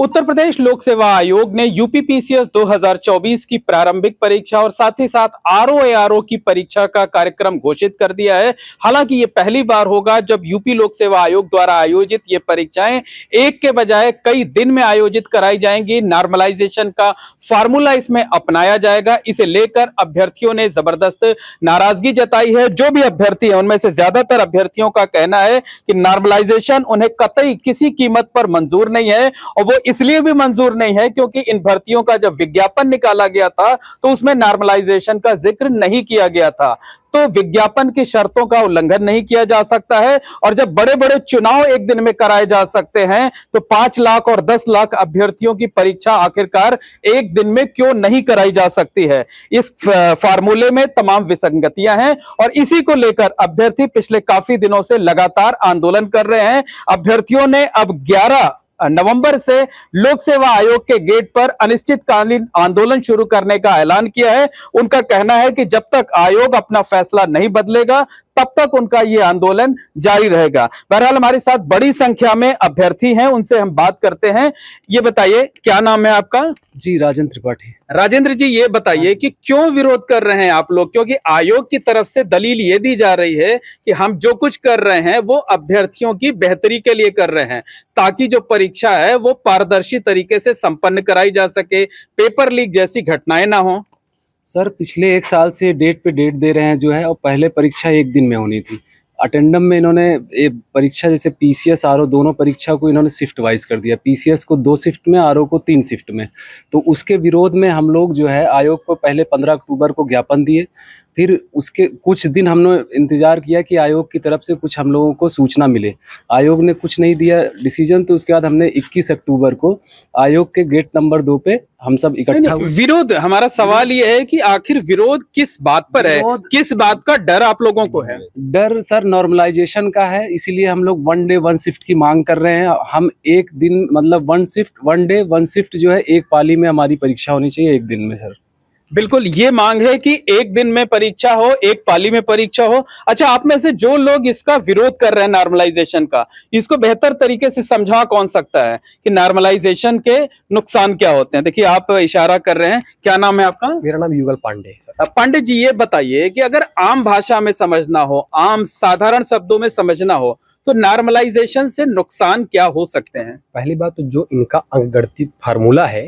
उत्तर प्रदेश लोक सेवा आयोग ने यूपीपीसीएस 2024 की प्रारंभिक परीक्षा और साथ ही साथ आरओ की परीक्षा का कार्यक्रम घोषित कर दिया है। हालांकि ये पहली बार होगा जब यूपी लोक सेवा आयोग द्वारा आयोजित ये परीक्षाएं एक के बजाय कई दिन में आयोजित कराई जाएंगी। नॉर्मलाइजेशन का फार्मूला इसमें अपनाया जाएगा। इसे लेकर अभ्यर्थियों ने जबरदस्त नाराजगी जताई है। जो भी अभ्यर्थी है उनमें से ज्यादातर अभ्यर्थियों का कहना है कि नॉर्मलाइजेशन उन्हें कतई किसी कीमत पर मंजूर नहीं है, और वो इसलिए भी मंजूर नहीं है क्योंकि इन भर्तियों का जब विज्ञापन निकाला गया था तो उसमें नॉर्मलाइजेशन का जिक्र नहीं किया गया था। तो विज्ञापन की शर्तों का उल्लंघन नहीं किया जा सकता है, और जब बड़े बड़े चुनाव एक दिन में कराए जा सकते हैं तो 5 लाख और 10 लाख अभ्यर्थियों की परीक्षा आखिरकार एक दिन में क्यों नहीं कराई जा सकती है। इस फार्मूले में तमाम विसंगतियां हैं और इसी को लेकर अभ्यर्थी पिछले काफी दिनों से लगातार आंदोलन कर रहे हैं। अभ्यर्थियों ने अब 11 नवंबर से लोक सेवा आयोग के गेट पर अनिश्चितकालीन आंदोलन शुरू करने का ऐलान किया है। उनका कहना है कि जब तक आयोग अपना फैसला नहीं बदलेगा तब तक उनका यह आंदोलन जारी रहेगा। बहरहाल हमारे साथ बड़ी संख्या में अभ्यर्थी हैं, उनसे हम बात करते हैं। ये बताइए, क्या नाम है आपका? जी, राजेंद्र त्रिपाठी। राजेंद्र जी, ये बताइए कि क्यों विरोध कर रहे हैं आप लोग? क्योंकि आयोग की तरफ से दलील ये दी जा रही है कि हम जो कुछ कर रहे हैं वो अभ्यर्थियों की बेहतरी के लिए कर रहे हैं, ताकि जो परीक्षा है वो पारदर्शी तरीके से संपन्न कराई जा सके, पेपर लीक जैसी घटनाएं ना हो। सर, पिछले 1 साल से डेट पे डेट दे रहे हैं जो है, और पहले परीक्षा 1 दिन में होनी थी। अटेंडम में इन्होंने परीक्षा जैसे पीसीएस आरओ दोनों परीक्षा को इन्होंने शिफ्ट वाइज कर दिया। पीसीएस को 2 शिफ्ट में, आरओ को 3 शिफ्ट में। तो उसके विरोध में हम लोग जो है आयोग को पहले 15 अक्टूबर को ज्ञापन दिए। फिर उसके कुछ दिन हमने इंतज़ार किया कि आयोग की तरफ से कुछ हम लोगों को सूचना मिले। आयोग ने कुछ नहीं दिया डिसीजन, तो उसके बाद हमने 21 अक्टूबर को आयोग के गेट नंबर 2 पे हम सब इकट्ठा हुए। विरोध, हमारा सवाल ये है कि आखिर विरोध किस बात पर है? किस बात का डर आप लोगों को है? डर सर नॉर्मलाइजेशन का है, इसीलिए हम लोग 1 डे 1 शिफ्ट की मांग कर रहे हैं। हम एक दिन मतलब 1 डे 1 शिफ्ट जो है, एक पाली में हमारी परीक्षा होनी चाहिए, एक दिन में सर। बिल्कुल, ये मांग है कि एक दिन में परीक्षा हो, एक पाली में परीक्षा हो। अच्छा, आप में से जो लोग इसका विरोध कर रहे हैं नॉर्मलाइजेशन का, इसको बेहतर तरीके से समझा कौन सकता है कि नॉर्मलाइजेशन के नुकसान क्या होते हैं? देखिए, आप इशारा कर रहे हैं। क्या नाम है आपका? मेरा नाम युगल पांडे। पांडे जी, ये बताइए कि अगर आम भाषा में समझना हो, आम साधारण शब्दों में समझना हो, तो नॉर्मलाइजेशन से नुकसान क्या हो सकते हैं? पहली बात तो जो इनका अंकगणित फार्मूला है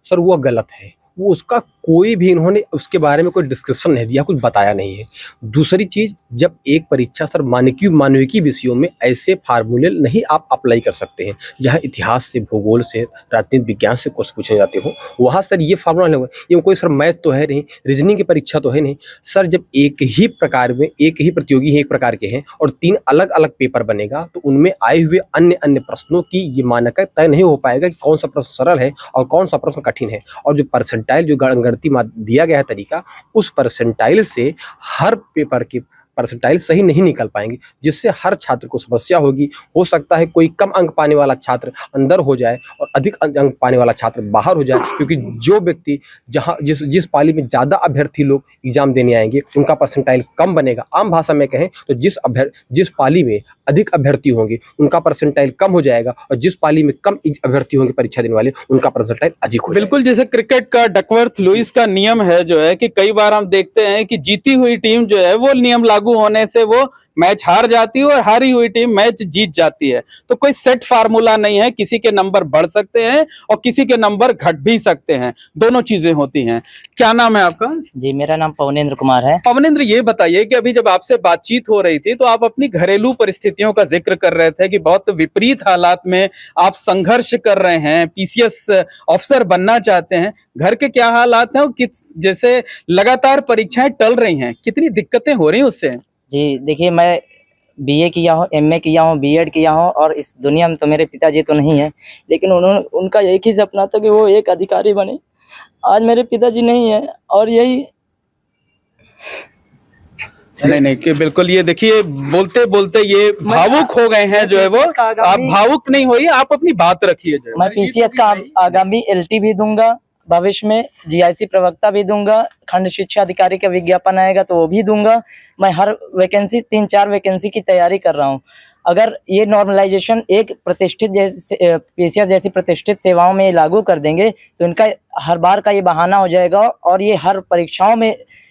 सर, वो गलत है। वो उसका कोई भी इन्होंने उसके बारे में कोई डिस्क्रिप्शन नहीं दिया, कुछ बताया नहीं है। दूसरी चीज़, जब एक परीक्षा सर मानविकी विषयों में ऐसे फार्मूले नहीं आप अप्लाई कर सकते हैं, जहां इतिहास से, भूगोल से, राजनीतिक विज्ञान से कुछ पूछे जाते हो, वहाँ सर ये फार्मूला नहीं होगा। ये कोई सर मैथ तो है नहीं, रीजनिंग की परीक्षा तो है नहीं सर। जब एक ही प्रकार में एक ही प्रतियोगी एक प्रकार के हैं और 3 अलग अलग पेपर बनेगा, तो उनमें आए हुए अन्य अन्य प्रश्नों की ये मानक तय नहीं हो पाएगा कि कौन सा प्रश्न सरल है और कौन सा प्रश्न कठिन है। और जो परसेंटाइल जो दिया गया है तरीका, उस परसेंटाइल से हर पेपर के परसेंटाइल सही नहीं निकल पाएंगे, जिससे हर छात्र को समस्या होगी। हो सकता है कोई कम अंक पाने वाला छात्र अंदर हो जाए और अधिक अंक पाने वाला छात्र बाहर हो जाए, क्योंकि जो व्यक्ति जहां जिस पाली में ज़्यादा अभ्यर्थी लोग एग्जाम देने आएंगे उनका परसेंटाइल कम बनेगा। आम भाषा में कहें तो जिस पाली में अधिक अभ्यर्थी होंगे उनका परसेंटाइल कम हो जाएगा, और जिस पाली में कम अभ्यर्थी होंगे परीक्षा देने वाले उनका परसेंटाइल अधिक हो जाएगा। बिल्कुल, जैसे क्रिकेट का डकवर्थ लुईस का नियम है जो है कि कई बार हम देखते हैं कि जीती हुई टीम जो है वो नियम लागू होने से वो मैच हार जाती है और हारी हुई टीम मैच जीत जाती है। तो कोई सेट फार्मूला नहीं है, किसी के नंबर बढ़ सकते हैं और किसी के नंबर घट भी सकते हैं, दोनों चीजें होती हैं। क्या नाम है आपका? जी, मेरा नाम पवनेंद्र कुमार है। पवनेंद्र, ये बताइए कि अभी जब आपसे बातचीत हो रही थी तो आप अपनी घरेलू परिस्थितियों का जिक्र कर रहे थे कि बहुत विपरीत हालात में आप संघर्ष कर रहे हैं, पीसीएस ऑफिसर बनना चाहते हैं। घर के क्या हालात हैं और जैसे लगातार परीक्षाएं टल रही हैं, कितनी दिक्कतें हो रही हैं उससे? जी देखिए, मैं बीए किया हूँ, एमए किया हूँ, बीएड किया हूँ, और इस दुनिया में तो मेरे पिताजी तो नहीं है, लेकिन उनका एक ही सपना था कि वो एक अधिकारी बने। आज मेरे पिताजी नहीं है और यही नहीं कि बिल्कुल, ये देखिए, बोलते बोलते ये भावुक हो गए हैं जो है वो। आप भावुक नहीं होइए, आप अपनी बात रखिए। मैं पीसीएस का आगामी एलटी भी दूंगा, भविष्य में जीआईसी प्रवक्ता भी दूंगा, खंड शिक्षा अधिकारी का विज्ञापन आएगा तो वो भी दूंगा। मैं हर वैकेंसी 3-4 वैकेंसी की तैयारी कर रहा हूँ। अगर ये नॉर्मलाइजेशन एक प्रतिष्ठित जैसे पीसीएस जैसी प्रतिष्ठित सेवाओं में लागू कर देंगे तो इनका हर बार का ये बहाना हो जाएगा और ये हर परीक्षाओं में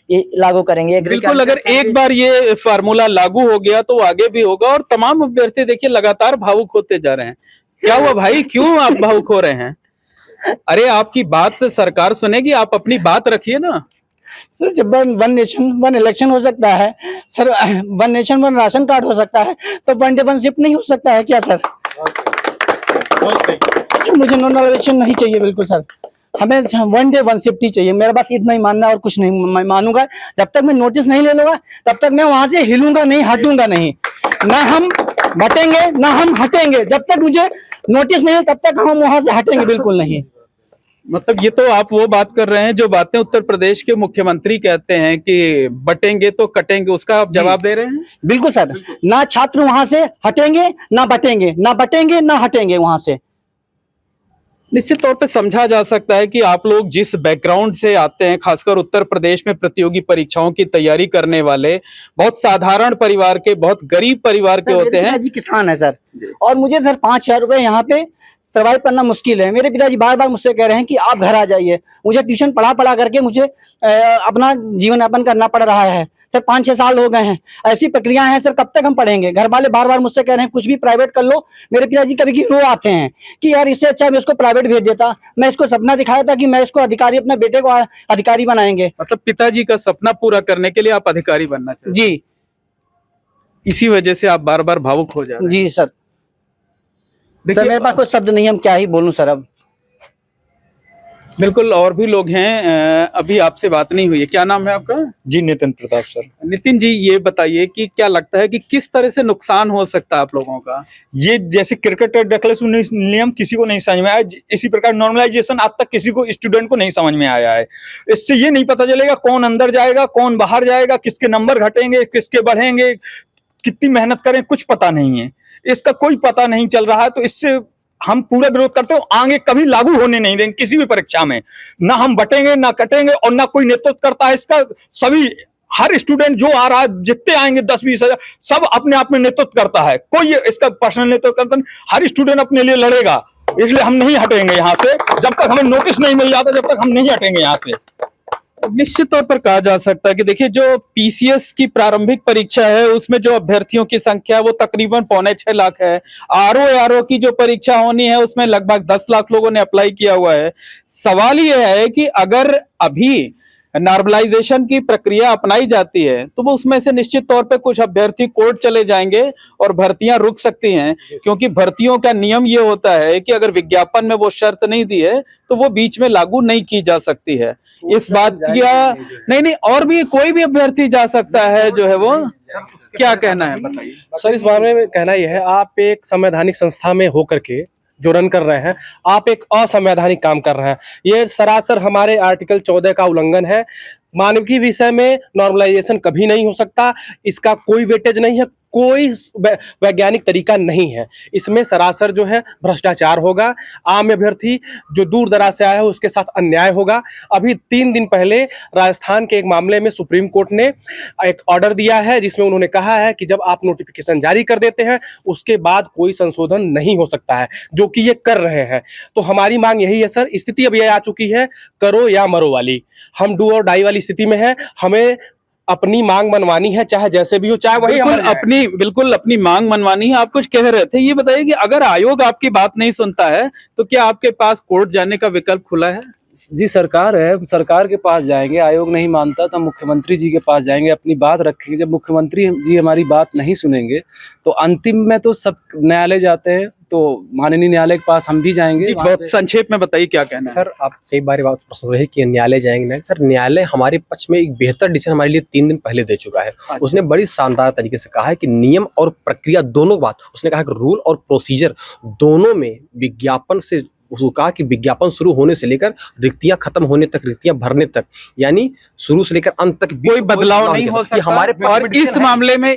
ये लागू करेंगे। बिल्कुल, अगर एक बार ये फार्मूला लागू हो गया तो आगे भी होगा। और तमाम अभ्यर्थी देखिए लगातार भावुक होते जा रहे हैं। क्या हुआ भाई, क्यों आप भावुक हो रहे हैं? अरे आपकी बात सरकार सुनेगी, आप अपनी बात रखिए ना। सर जब वन नेशन वन इलेक्शन हो सकता है sir, one nation one ration card हो सकता है, तो वन डे वन शिफ्ट नहीं हो सकता है क्या सर? मुझे नॉर्मलाइजेशन नहीं चाहिए बिल्कुल सर, हमें वन डे वन शिफ्ट ही चाहिए। मेरा बस इतना ही मानना है और कुछ नहीं मैं मानूंगा। जब तक मैं नोटिस नहीं ले लूंगा तब तक मैं वहां से हिलूंगा नहीं, हटूंगा नहीं। ना हम बटेंगे ना हम हटेंगे, जब तक मुझे नोटिस नहीं तब तक हम वहां से हटेंगे बिल्कुल नहीं। मतलब ये तो आप वो बात कर रहे हैं जो बातें उत्तर प्रदेश के मुख्यमंत्री कहते हैं कि बटेंगे तो कटेंगे, उसका आप जवाब दे रहे हैं? बिल्कुल सर, ना छात्र वहां से हटेंगे ना बटेंगे, ना बटेंगे ना हटेंगे वहां से। निश्चित तौर पे समझा जा सकता है कि आप लोग जिस बैकग्राउंड से आते हैं, खासकर उत्तर प्रदेश में प्रतियोगी परीक्षाओं की तैयारी करने वाले बहुत साधारण परिवार के, बहुत गरीब परिवार के होते हैं। जी किसान है सर, और मुझे सर 5,000 रुपए यहाँ पे सर्वाइव करना मुश्किल है। मेरे पिताजी बार बार मुझसे कह रहे हैं कि आप घर आ जाइए। मुझे ट्यूशन पढ़ा करके मुझे अपना जीवन यापन करना पड़ रहा है सर। 5-6 साल हो गए हैं, ऐसी प्रक्रिया है सर, कब तक हम पढ़ेंगे? घर वाले बार बार मुझसे कह रहे हैं कुछ भी प्राइवेट कर लो। मेरे पिताजी कभी की रो आते हैं कि यार इससे अच्छा मैं इसको प्राइवेट भेज देता। मैं इसको सपना दिखाया था कि मैं इसको अधिकारी, अपने बेटे को अधिकारी बनाएंगे। मतलब पिताजी का सपना पूरा करने के लिए आप अधिकारी बनना चाहते हैं? जी, इसी वजह से आप बार बार भावुक हो जा रहे हैं। जी सर। सर मेरे पास कोई शब्द नहीं, हम क्या ही बोलूं सर अब। बिल्कुल, और भी लोग हैं, अभी आपसे बात नहीं हुई है। क्या नाम है आपका? जी नितिन प्रताप सर। नितिन जी, ये बताइए कि क्या लगता है कि किस तरह से नुकसान हो सकता है आप लोगों का? ये जैसे क्रिकेट डेक्लेरेशन नियम किसी को नहीं समझ में आया, इसी प्रकार नॉर्मलाइजेशन आज तक किसी को स्टूडेंट को नहीं समझ में आया है। इससे ये नहीं पता चलेगा कौन अंदर जाएगा कौन बाहर जाएगा, किसके नंबर घटेंगे किसके बढ़ेंगे, कितनी मेहनत करें, कुछ पता नहीं है। इसका कोई पता नहीं चल रहा है, तो इससे हम पूरा विरोध करते हो। आगे कभी लागू होने नहीं देंगे किसी भी परीक्षा में। ना हम बटेंगे ना कटेंगे, और ना कोई नेतृत्व करता है इसका। सभी हर स्टूडेंट जो आ रहा है, जितने आएंगे 10-20 हजार, सब अपने आप में नेतृत्व करता है। कोई इसका पर्सनल नेतृत्व करता नहीं। हर स्टूडेंट अपने लिए लड़ेगा, इसलिए हम नहीं हटेंगे यहाँ से। जब तक हमें नोटिस नहीं मिल जाता जब तक हम नहीं हटेंगे यहाँ से। निश्चित तौर पर कहा जा सकता है कि देखिए, जो पीसीएस की प्रारंभिक परीक्षा है उसमें जो अभ्यर्थियों की संख्या वो तकरीबन 5.25 लाख है। आरओ की जो परीक्षा होनी है उसमें लगभग 10 लाख लोगों ने अप्लाई किया हुआ है। सवाल यह है कि अगर अभी नॉर्मलाइजेशन की प्रक्रिया अपनाई जाती है तो वो उसमें से निश्चित तौर पे कुछ अभ्यर्थी कोर्ट चले जाएंगे और भर्तियां रुक सकती हैं, क्योंकि भर्तियों का नियम ये होता है कि अगर विज्ञापन में वो शर्त नहीं दी है तो वो बीच में लागू नहीं की जा सकती है। इस बात का नहीं, और भी कोई भी अभ्यर्थी जा सकता है जो है वो। क्या कहना है बताइए सर? इस बारे में कहना यह है, आप एक संवैधानिक संस्था में होकर के जो रन कर रहे हैं, आप एक असंवैधानिक काम कर रहे हैं। ये सरासर हमारे आर्टिकल 14 का उल्लंघन है। मानवीय विषय में नॉर्मलाइजेशन कभी नहीं हो सकता, इसका कोई वेटेज नहीं है, कोई वैज्ञानिक तरीका नहीं है। इसमें सरासर जो है भ्रष्टाचार होगा। आम अभ्यर्थी जो दूर दराज से आया है उसके साथ अन्याय होगा। अभी 3 दिन पहले राजस्थान के एक मामले में सुप्रीम कोर्ट ने एक ऑर्डर दिया है जिसमें उन्होंने कहा है कि जब आप नोटिफिकेशन जारी कर देते हैं उसके बाद कोई संशोधन नहीं हो सकता है, जो कि ये कर रहे हैं। तो हमारी मांग यही है सर, स्थिति अब ये आ चुकी है करो या मरो वाली। हम डू और डाई वाली स्थिति में है। हमें अपनी मांग मनवानी है, चाहे जैसे भी हो, चाहे वही बिल्कुल अपनी मांग मनवानी है। आप कुछ कह रहे थे, ये बताइए कि अगर आयोग आपकी बात नहीं सुनता है तो क्या आपके पास कोर्ट जाने का विकल्प खुला है? जी सरकार है, सरकार के पास जाएंगे। आयोग नहीं मानता तो मुख्यमंत्री जी के पास जाएंगे, अपनी बात रखेंगे। जब मुख्यमंत्री जी हमारी बात नहीं सुनेंगे तो अंतिम में तो सब न्यायालय जाते हैं, तो माननीय न्यायालय के पास हम भी जाएंगे। बहुत संक्षेप में बताइए क्या कहना है सर। आप कई बार बात प्रश्न रहे कि न्यायालय जाएंगे नहीं। सर न्यायालय हमारे पक्ष में एक बेहतर डिसीजन हमारे लिए 3 दिन पहले दे चुका है। उसने बड़ी शानदार तरीके से कहा है कि नियम और प्रक्रिया दोनों बात, उसने कहा कि रूल और प्रोसीजर दोनों में विज्ञापन से, उसको कहा कि विज्ञापन शुरू होने से लेकर रिक्तियां खत्म होने तक, रिक्तियां भरने तक, यानी शुरू से लेकर अंत तक कोई बदलाव नहीं हो सकता हमारे। और इस मामले में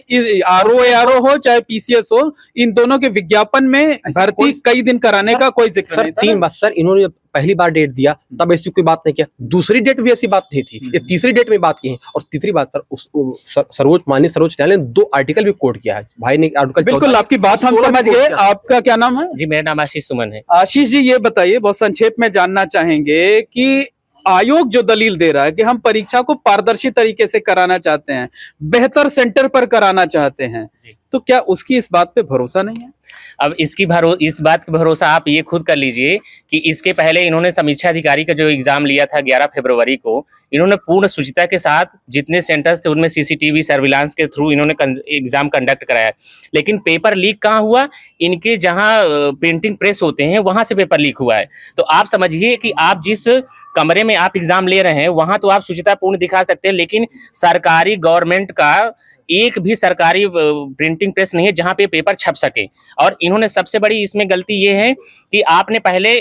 आरओ हो चाहे पीसीएस हो, इन दोनों के विज्ञापन में भर्ती कई दिन कराने का कोई जिक्र नहीं था। 3 बात सर, इन्होंने पहली बार डेट दिया तब ऐसी कोई बात नहीं किया, दूसरी डेट भी ऐसी बात नहीं थी, ये तीसरी डेट में बात की है। और तीसरी बात सर माननीय सर्वोच्च न्यायालय ने 2 आर्टिकल भी कोट किया है, भाई ने आर्टिकल बिल्कुल आपकी बात हम समझ गए। आपका क्या नाम है? जी, मेरा नाम आशीष सुमन है। आशीष जी, ये बताइए, बहुत संक्षेप में जानना चाहेंगे कि आयोग जो दलील दे रहा है कि हम परीक्षा को पारदर्शी तरीके से कराना चाहते हैं, बेहतर सेंटर पर कराना चाहते हैं, तो क्या उसकी इस बात पे भरोसा नहीं है? अब इस बात का भरोसा आप ये खुद कर लीजिए कि इसके पहले इन्होंने समीक्षा अधिकारी का जो एग्जाम लिया था 11 फरवरी को, इन्होंने पूर्ण शुचिता के साथ जितने सेंटर्स थे उनमें सीसीटीवी सर्विलांस के थ्रू इन्होंने एग्जाम कंडक्ट कराया। लेकिन पेपर लीक कहाँ हुआ? इनके जहाँ प्रिंटिंग प्रेस होते हैं वहां से पेपर लीक हुआ है। तो आप समझिए कि आप जिस कमरे में आप एग्जाम ले रहे हैं वहां तो आप शुचिता पूर्ण दिखा सकते हैं, लेकिन सरकारी गवर्नमेंट का एक भी सरकारी प्रिंटिंग प्रेस नहीं है जहां पे पेपर छप सके। और इन्होंने सबसे बड़ी इसमें गलती ये है कि आपने पहले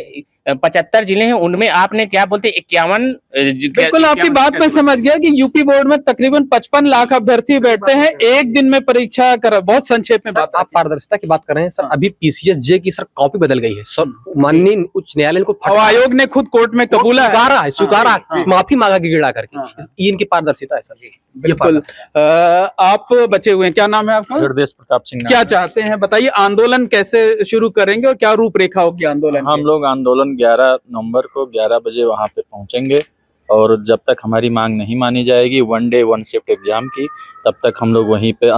75 जिले हैं, उनमें आपने क्या बोलते 51। बिल्कुल आपकी बात मैं समझ गया कि यूपी बोर्ड में तकरीबन 55 लाख अभ्यर्थी बैठते हैं, एक दिन में परीक्षा कर। बहुत संक्षेप में बात। आप पारदर्शिता की बात कर रहे हैं सर, अभी पीसीएस जे की सर कॉपी बदल गई है सर, माननीय उच्च न्यायालय को आयोग ने खुद कोर्ट में कबूला है, स्वीकारा, माफी मांगा गिड़ा करके। ये इनकी पारदर्शिता है सर। बिल्कुल। आप बचे हुए हैं, क्या नाम है आपका? हृदय प्रताप सिंह। क्या चाहते हैं बताइए, आंदोलन कैसे शुरू करेंगे और क्या रूपरेखा होगी आंदोलन? हम लोग आंदोलन 11 नवंबर को 11 बजे वहां पे पहुंचेंगे और जब तक हमारी मांग नहीं मानी जाएगी 1 डे 1 शिफ्ट एग्जाम की, तब तक हम लोग वहीं पे